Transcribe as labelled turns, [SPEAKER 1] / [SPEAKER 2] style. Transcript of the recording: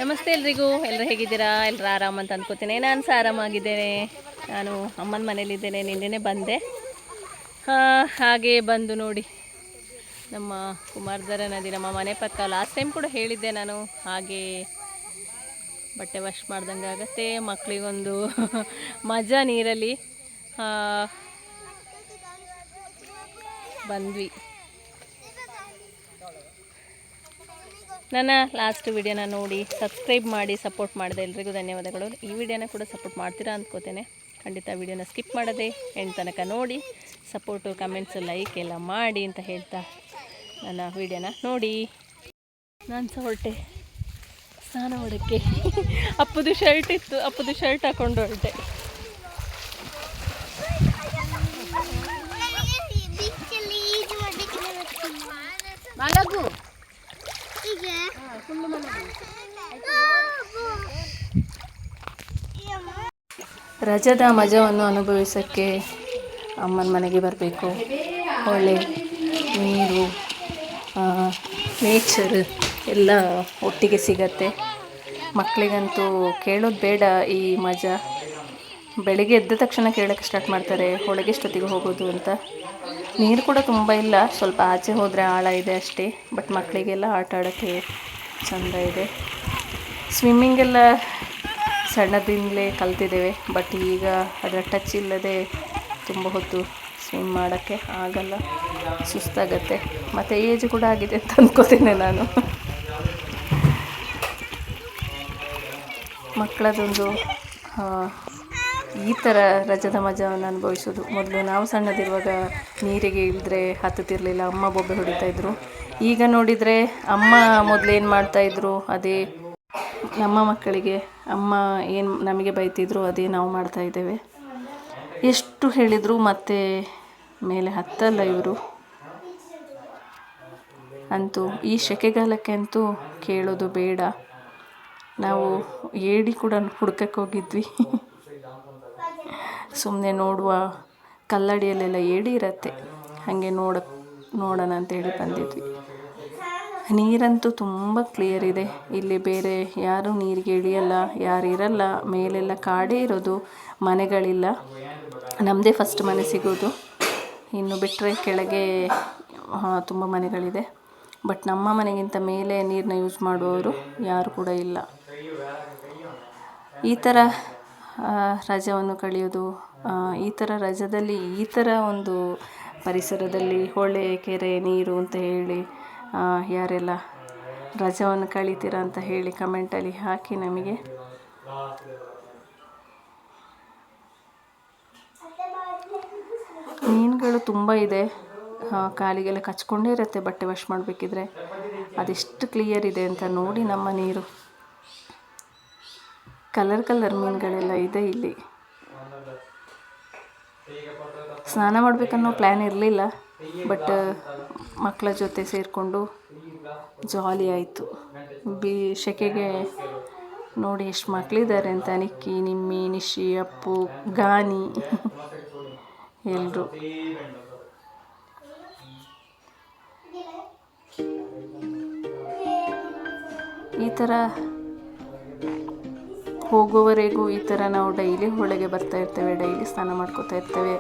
[SPEAKER 1] ನಮಸ್ತೆ ಎಲ್ರಿಗೂ. ಎಲ್ಲರೂ ಹೇಗಿದ್ದೀರಾ? ಎಲ್ಲರೂ ಆರಾಮ ಅಂತ ಅಂದ್ಕೋತೀನಿ. ನಾನು ಸಹ ಆರಾಮಾಗಿದ್ದೇನೆ. ನಾನು ಅಮ್ಮನ ಮನೇಲಿದ್ದೇನೆ. ನಿನ್ನೆನೇ ಬಂದೆ. ಹಾಗೆ ಬಂದು ನೋಡಿ ನಮ್ಮ ಕುಮಾರಧಾರ ನದಿ ನಮ್ಮ ಮನೆ ಪಕ್ಕ. ಲಾಸ್ಟ್ ಟೈಮ್ ಕೂಡ ಹೇಳಿದ್ದೆ ನಾನು. ಹಾಗೆ ಬಟ್ಟೆ ವಾಶ್ ಮಾಡ್ದಂಗೆ ಆಗತ್ತೆ. ಮಕ್ಕಳಿಗೊಂದು ಮಜಾ ನೀರಲ್ಲಿ ಬಂದ್ವಿ. ನನ್ನ ಲಾಸ್ಟ್ ವಿಡಿಯೋನ ನೋಡಿ ಸಬ್ಸ್ಕ್ರೈಬ್ ಮಾಡಿ ಸಪೋರ್ಟ್ ಮಾಡಿದೆ ಎಲ್ರಿಗೂ ಧನ್ಯವಾದಗಳು. ಈ ವಿಡಿಯೋನ ಕೂಡ ಸಪೋರ್ಟ್ ಮಾಡ್ತೀರಾ ಅಂದ್ಕೋತೇನೆ. ಖಂಡಿತ ವಿಡಿಯೋನ ಸ್ಕಿಪ್ ಮಾಡದೆ ಎಂಡ್ ತನಕ ನೋಡಿ ಸಪೋರ್ಟು, ಕಮೆಂಟ್ಸು, ಲೈಕ್ ಎಲ್ಲ ಮಾಡಿ ಅಂತ ಹೇಳ್ತಾ ನನ್ನ ವಿಡಿಯೋನ ನೋಡಿ. ನಾನು ಸಹ ಹೊರಟೆ ಸ್ನಾನ ಮಾಡೋಕ್ಕೆ. ಅಪ್ಪದು ಶರ್ಟ್ ಇತ್ತು, ಅಪ್ಪದು ಶರ್ಟ್ ಹಾಕೊಂಡು ಹೊರಟೆ. ಮಲಗು ರಜದ ಮಜವನ್ನು ಅನುಭವಿಸೋಕ್ಕೆ ಅಮ್ಮನ ಮನೆಗೆ ಬರಬೇಕು. ಒಳ್ಳೆ ನೀರು, ನೇಚರ್ ಎಲ್ಲ ಒಟ್ಟಿಗೆ ಸಿಗತ್ತೆ. ಮಕ್ಕಳಿಗಂತೂ ಕೇಳೋದು ಬೇಡ ಈ ಮಜಾ. ಬೆಳಿಗ್ಗೆ ಎದ್ದ ತಕ್ಷಣ ಕೇಳೋಕ್ಕೆ ಸ್ಟಾರ್ಟ್ ಮಾಡ್ತಾರೆ, ಹೊಳಗೆಷ್ಟೊತ್ತಿಗೆ ಹೋಗೋದು ಅಂತ. ನೀರು ಕೂಡ ತುಂಬ ಇಲ್ಲ, ಸ್ವಲ್ಪ ಆಚೆ ಹೋದರೆ ಆಳ ಇದೆ ಅಷ್ಟೇ. ಬಟ್ ಮಕ್ಕಳಿಗೆಲ್ಲ ಆಟ ಆಡೋಕ್ಕೆ ಚೆಂದ ಇದೆ. ಸ್ವಿಮ್ಮಿಂಗೆಲ್ಲ ಸಣ್ಣದಿಂದಲೇ ಕಲ್ತಿದ್ದೇವೆ. ಬಟ್ ಈಗ ಅದರ ಟಚ್ ಇಲ್ಲದೆ ತುಂಬ ಹೊತ್ತು ಸ್ವಿಮ್ ಮಾಡೋಕ್ಕೆ ಆಗಲ್ಲ, ಸುಸ್ತಾಗತ್ತೆ. ಮತ್ತು ಏಜ್ ಕೂಡ ಆಗಿದೆ ಅಂತ ಅಂದ್ಕೋತೇನೆ ನಾನು. ಮಕ್ಕಳದೊಂದು ಈ ಥರ ರಜದ ಮಜವನ್ನು ಅನುಭವಿಸೋದು. ಮೊದಲು ನಾವು ಸಣ್ಣದಿರುವಾಗ ನೀರಿಗೆ ಇಳಿದ್ರೆ ಹತ್ತುತ್ತಿರಲಿಲ್ಲ, ಅಮ್ಮ ಬೊಬ್ಬೆ ಹೊಡಿತಾಯಿದ್ರು. ಈಗ ನೋಡಿದರೆ ಅಮ್ಮ ಮೊದಲೇನು ಮಾಡ್ತಾಯಿದ್ರು ಅದೇ ನಮ್ಮ ಮಕ್ಕಳಿಗೆ, ಅಮ್ಮ ಏನು ನಮಗೆ ಬೈತಿದ್ರು ಅದೇ ನಾವು ಮಾಡ್ತಾಯಿದ್ದೇವೆ. ಎಷ್ಟು ಹೇಳಿದರು ಮತ್ತೆ ಮೇಲೆ ಹತ್ತಲ್ಲ ಇವರು. ಅಂತೂ ಈ ಸೆಕೆಗಾಲಕ್ಕೆ ಅಂತೂ ಕೇಳೋದು ಬೇಡ. ನಾವು ಏಡಿ ಕೂಡ ಹುಡ್ಕಕ್ಕೆ ಹೋಗಿದ್ವಿ. ಸುಮ್ಮನೆ ನೋಡುವ, ಕಲ್ಲಡಿಯಲ್ಲೆಲ್ಲ ಏಡಿ ಇರತ್ತೆ, ಹಾಗೆ ನೋಡೋಣ ಅಂತೇಳಿ ಬಂದಿದ್ವಿ. ನೀರಂತೂ ತುಂಬ ಕ್ಲಿಯರ್ ಇದೆ. ಇಲ್ಲಿ ಬೇರೆ ಯಾರೂ ನೀರಿಗೆ ಇಳಿಯಲ್ಲ, ಯಾರು ಇರಲ್ಲ. ಮೇಲೆಲ್ಲ ಕಾಡೇ ಇರೋದು, ಮನೆಗಳಿಲ್ಲ. ನಮ್ಮದೇ ಫಸ್ಟ್ ಮನೆ ಸಿಗೋದು. ಇನ್ನು ಬಿಟ್ಟರೆ ಕೆಳಗೆ ತುಂಬ ಮನೆಗಳಿದೆ. ಬಟ್ ನಮ್ಮ ಮನೆಗಿಂತ ಮೇಲೆ ನೀರನ್ನ ಯೂಸ್ ಮಾಡುವವರು ಯಾರು ಕೂಡ ಇಲ್ಲ. ಈ ಥರ ರಜವನ್ನು ಕಳೆಯೋದು, ಈ ಥರ ರಜದಲ್ಲಿ ಈ ಥರ ಒಂದು ಪರಿಸರದಲ್ಲಿ ಹೊಳೆ, ಕೆರೆ, ನೀರು ಅಂತ ಹೇಳಿ ಯಾರೆಲ್ಲ ರಜವನ್ನು ಕಳೀತೀರಾ ಅಂತ ಹೇಳಿ ಕಮೆಂಟಲ್ಲಿ ಹಾಕಿ ನಮಗೆ. ಮೀನುಗಳು ತುಂಬ ಇದೆ. ಕಾಲಿಗೆಲ್ಲ ಕಚ್ಕೊಂಡೇ ಇರುತ್ತೆ ಬಟ್ಟೆ ವಾಶ್ ಮಾಡಬೇಕಿದ್ರೆ. ಅದೆಷ್ಟು ಕ್ಲಿಯರ್ ಇದೆ ಅಂತ ನೋಡಿ ನಮ್ಮ ನೀರು. ಕಲರ್ ಮೀನುಗಳೆಲ್ಲ ಇದೆ ಇಲ್ಲಿ. ಸ್ನಾನ ಮಾಡಬೇಕನ್ನೋ ಪ್ಲ್ಯಾನ್ ಇರಲಿಲ್ಲ, ಬಟ್ ಮಕ್ಕಳ ಜೊತೆ ಸೇರಿಕೊಂಡು ಜಾಲಿ ಆಯಿತು. ಸೆಕೆಗೆ ನೋಡಿ ಎಷ್ಟು ಮಕ್ಕಳಿದ್ದಾರೆ ಅಂತ. ನಿಕ್ಕಿ, ನಿಮ್ಮಿ, ನಿಶಿ, ಅಪ್ಪು, ಗಾನಿ ಎಲ್ಲರೂ. ಈ ಥರ ಹೋಗುವವರೆಗೂ ಈ ಥರ ನಾವು ಡೈಲಿ ಹೊಳೆಗೆ ಬರ್ತಾ ಇರ್ತೇವೆ, ಡೈಲಿ ಸ್ನಾನ ಮಾಡ್ಕೋತಾ ಇರ್ತೇವೆ.